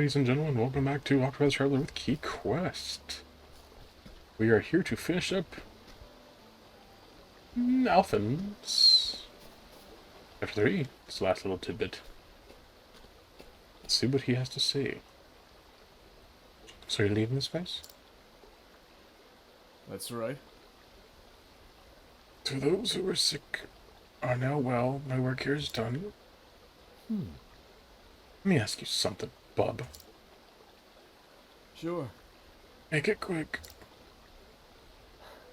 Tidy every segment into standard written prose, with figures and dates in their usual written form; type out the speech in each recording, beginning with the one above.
ladies and gentlemen, welcome back to Octopath Traveler with Key Quest. We are here to finish up Alphen's Chapter 3, this last little tidbit. Let's see what he has to say. So you're leaving this place? That's right. To those who are sick are now well, my work here is done. Let me ask you something, bub. Sure. Make it quick.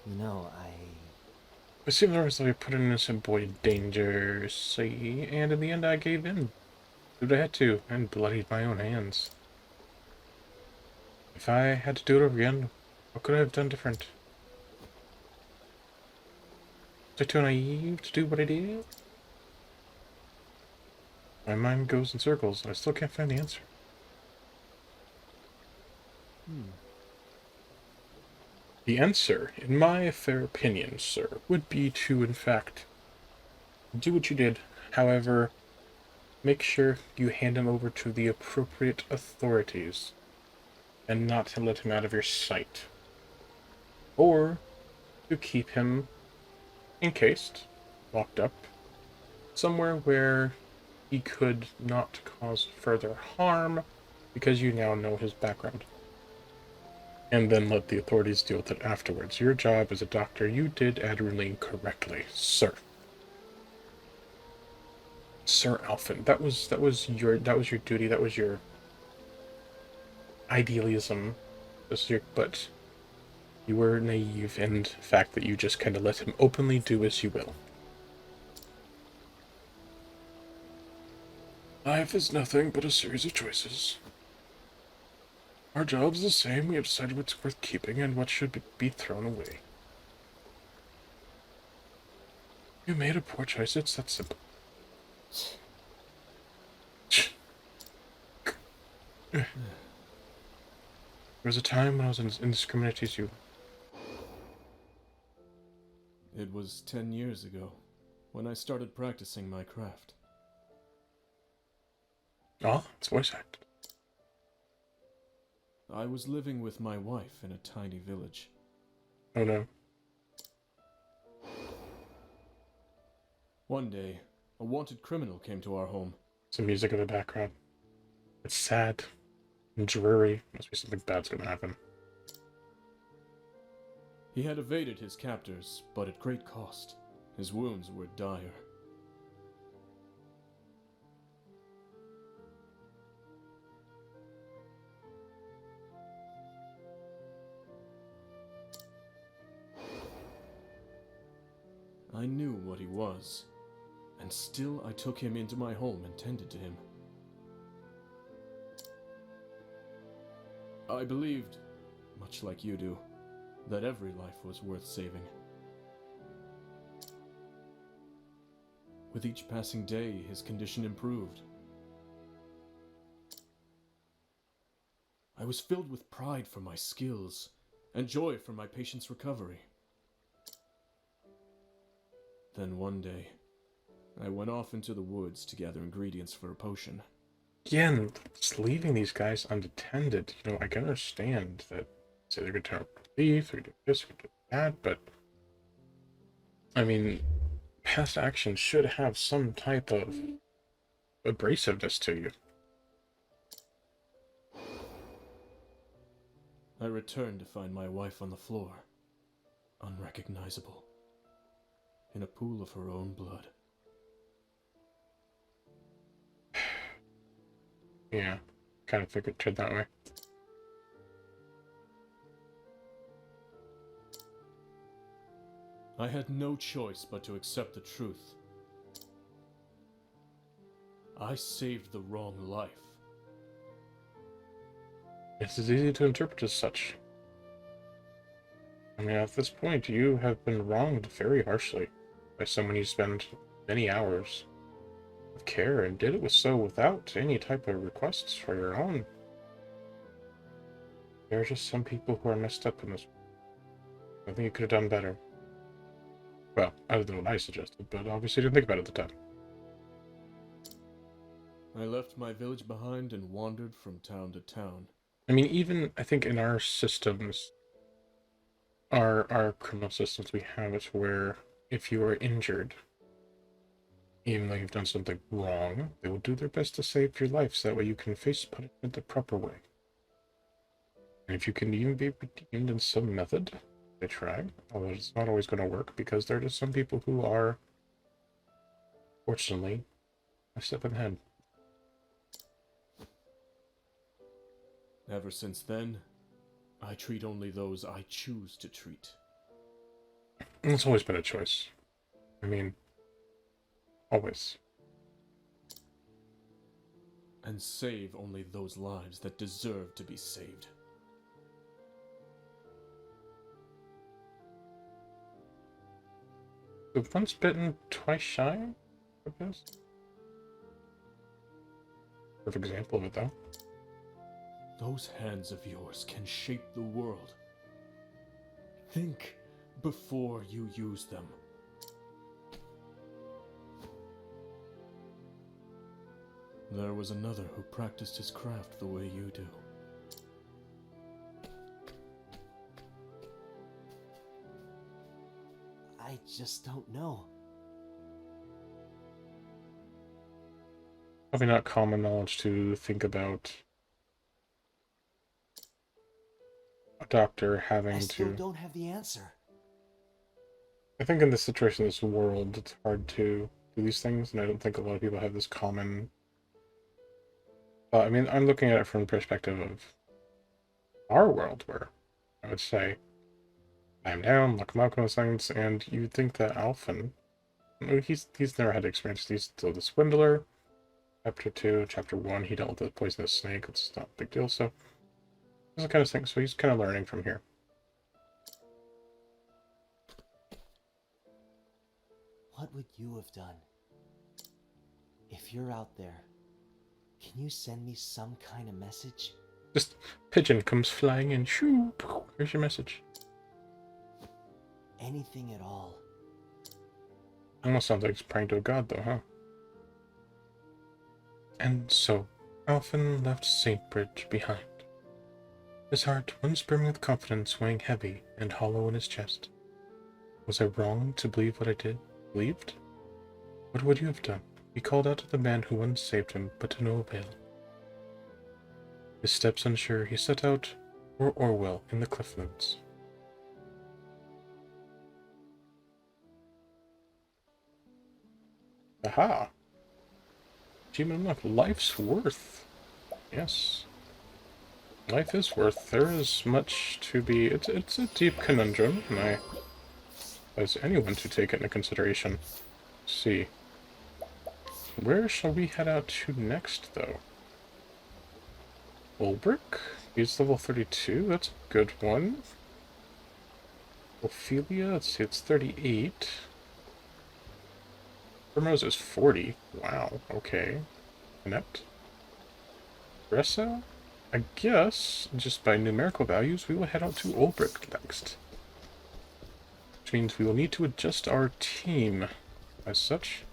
You know, It seems as though I put an innocent boy in danger, see, and in the end I gave in. Did what I had to, and bloodied my own hands. If I had to do it over again, what could I have done different? Was I too naive to do what I did? My mind goes in circles, and I still can't find the answer. The answer, in my fair opinion, sir, would be to, in fact, do what you did. However, make sure you hand him over to the appropriate authorities, and not to let him out of your sight. Or to keep him encased, locked up, somewhere where he could not cause further harm, because you now know his background. And then let the authorities deal with it afterwards. Your job as a doctor, you did admirably correctly, sir. Sir Alphen, that was your duty, that was your idealism. But you were naive in the fact that you just kind of let him openly do as you will. Life is nothing but a series of choices. Our job's the same. We have decided what's worth keeping and what should be thrown away. You made a poor choice. It's that simple. There was a time when I was indiscriminate as you. It was 10 years ago, when I started practicing my craft. Oh, it's voice acted. I was living with my wife in a tiny village. Oh no. One day, a wanted criminal came to our home. Some music in the background. It's sad and dreary. Must be something bad's gonna happen. He had evaded his captors, but at great cost. His wounds were dire. I knew what he was, and still I took him into my home and tended to him. I believed, much like you do, that every life was worth saving. With each passing day, his condition improved. I was filled with pride for my skills, and joy for my patient's recovery. Then one day, I went off into the woods to gather ingredients for a potion. Again, just leaving these guys unattended. You know, I can understand that, say they're gonna turn up thief, they're gonna do this, they're gonna do that, but I mean, past action should have some type of abrasiveness to you. I returned to find my wife on the floor, unrecognizable, in a pool of her own blood. Yeah, kind of figured it that way. I had no choice but to accept the truth. I saved the wrong life. It's as easy to interpret as such. I mean, at this point, you have been wronged very harshly by someone you spend many hours of care, and did it without any type of requests for your own. There are just some people who are messed up in this. I think you could have done better. Well, other than what I suggested, but obviously didn't think about it at the time. I left my village behind and wandered from town to town. I mean, even, I think in our systems, our criminal systems, we have it where if you are injured, even though you've done something wrong, they will do their best to save your life so that way you can face punishment the proper way. And if you can even be redeemed in some method, they try, although it's not always going to work because there are just some people who are, fortunately, a step ahead. Ever since then, I treat only those I choose to treat. And it's always been a choice. I mean, always. And save only those lives that deserve to be saved. So once bitten, twice shy, I guess. Perfect example of it, though. Those hands of yours can shape the world. Think before you use them. There was another who practiced his craft the way you do. I just don't know. Probably not common knowledge to think about a doctor having I still to... don't have the answer. I think in this situation, this world, it's hard to do these things, and I don't think a lot of people have this common... I mean, I'm looking at it from the perspective of our world, where I would say, I'm down, look him up, those things, and you'd think that Alphen, he's never had experience. He's still the swindler. Chapter 2, Chapter 1, he dealt with the poisonous snake. It's not a big deal, so this is the kind of thing. So he's kind of learning from here. What would you have done? If you're out there, can you send me some kind of message? Just pigeon comes flying in. Shoo! Here's your message. Anything at all. Almost sounds like he's praying to a god, though, huh? And so, Alphen left Saintbridge behind. His heart, once brimming with confidence, weighing heavy and hollow in his chest. Was I wrong to believe what I believed? What would you have done? He called out to the man who once saved him, but to no avail. His steps unsure, he set out for Orwell in the Clifflands. Aha! Achievement unlocked. Life's worth. Yes. Life is worth. There is much to be... It's a deep conundrum, and I advise anyone to take it into consideration. Let's see. Where shall we head out to next, though? Ulbrich? He's level 32. That's a good one. Ophelia? Let's see, it's 38. Primrose is 40. Wow, okay. Inept. Ressa? I guess, just by numerical values, we will head out to Ulbrich next. Which means we will need to adjust our team as such.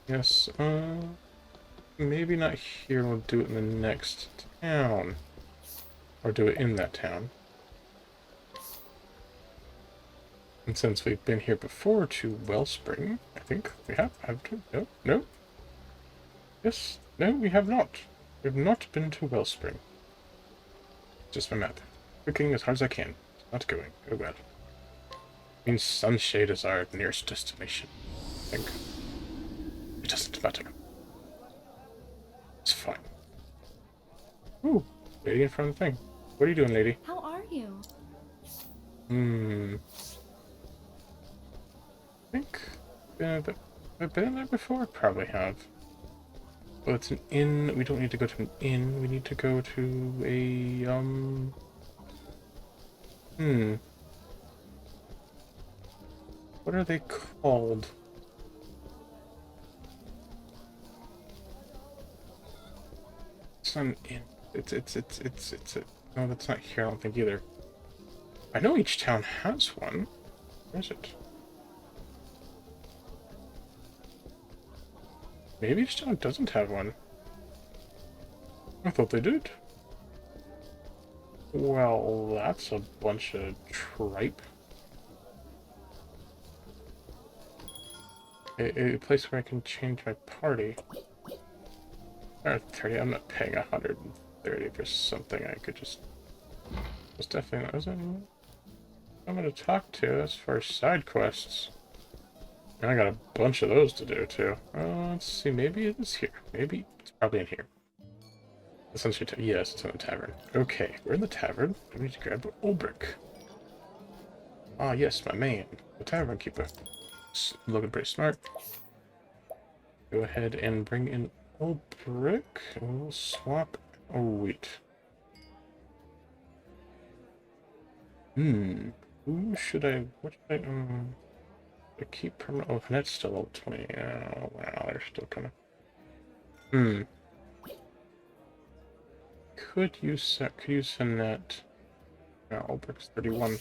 Yes, maybe not here, we'll do it in the next town. Or do it in that town. And since we've been here before to Wellspring, I think we have to. No, no. Yes, no, we have not. We have not been to Wellspring. Just my map. Clicking as hard as I can. It's not going. Oh well. Means Sunshade is our nearest destination, I think. It doesn't matter. It's fine. Ooh, lady in front of the thing. What are you doing, lady? How are you? I think I've been there before? Probably have. Oh, it's an inn. We don't need to go to an inn. We need to go to a, what are they called? It's not an inn. It's a... No, that's not here, I don't think either. I know each town has one. Where is it? Maybe Stone doesn't have one. I thought they did. Well, that's a bunch of tripe. A place where I can change my party. Or 30, I'm not paying 130 for something I could just... That's definitely not... I'm gonna talk to as far as side quests. I got a bunch of those to do too. Let's see, maybe it is here. Maybe it's probably in here. Essentially, yes, it's in the tavern. Okay, we're in the tavern. We need to grab Ulbrich. Ah, yes, my man, the tavern keeper. Looking pretty smart. Go ahead and bring in Ulbrich. We'll swap. Oh wait. Who should I? What should I keep permanent? Oh, Hanet's still level 20. Oh, wow, they're still kind of. Could you send that? No, Ulbrich's 31.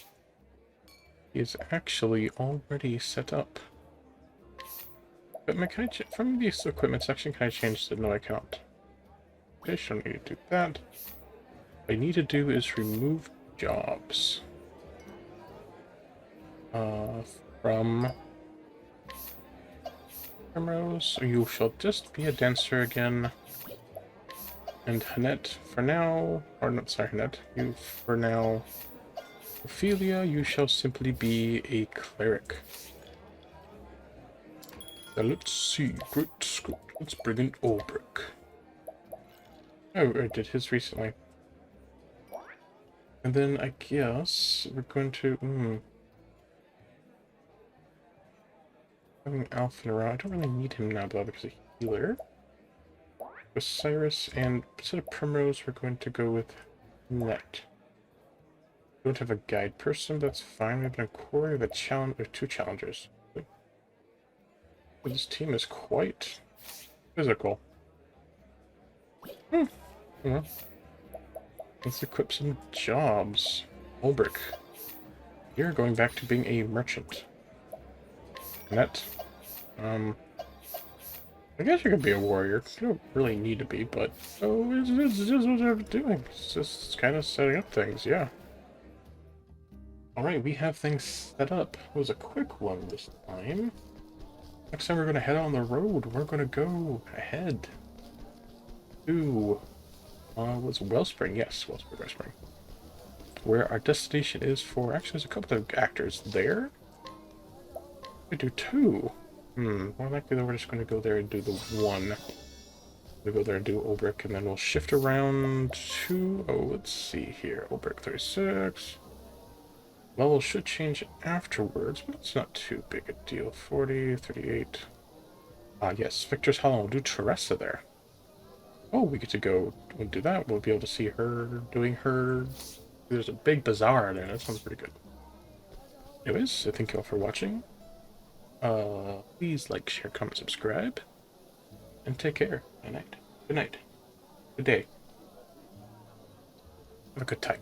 He is actually already set up. But can I from this equipment section? Can I change the no? I cannot. Okay, so I don't need to do that. What I need to do is remove jobs. From Primrose, you shall just be a dancer again. And Hanet, for now, or not, sorry, Hanet, you for now. Ophelia, you shall simply be a cleric. Now let's see, great Scott, let's bring in Ulbrich. Oh, I did his recently. And then I guess we're going to, having Alpha around. I don't really need him now though because he's a healer. Osiris, and instead of Primrose, we're going to go with Net. We don't have a guide person, but that's fine. We have an Aquari with a two challengers. This team is quite physical. Yeah. Let's equip some jobs. Ulbrich, you're going back to being a merchant. Net. I guess you could be a warrior. You don't really need to be, but it's just what they're doing. It's just kind of setting up things, yeah. Alright, we have things set up. It was a quick one this time. Next time we're going to head on the road. We're going to go ahead to... what's Wellspring? Yes, Wellspring. Where our destination is for... Actually, there's a couple of actors there. We do two. More likely that we're just going to go there and do the one. We'll go there and do Ulbrich, and then we'll shift around to... Oh, let's see here. Ulbrich 36. Level should change afterwards, but it's not too big a deal. 40, 38. Yes, Victor's Hollow. We'll do Teresa there. Oh, we get to go and do that. We'll be able to see her doing her... There's a big bazaar there. That sounds pretty good. Anyways, so thank you all for watching. Please like, share, comment, subscribe, and take care. Good night. Good night. Good day. Have a good time.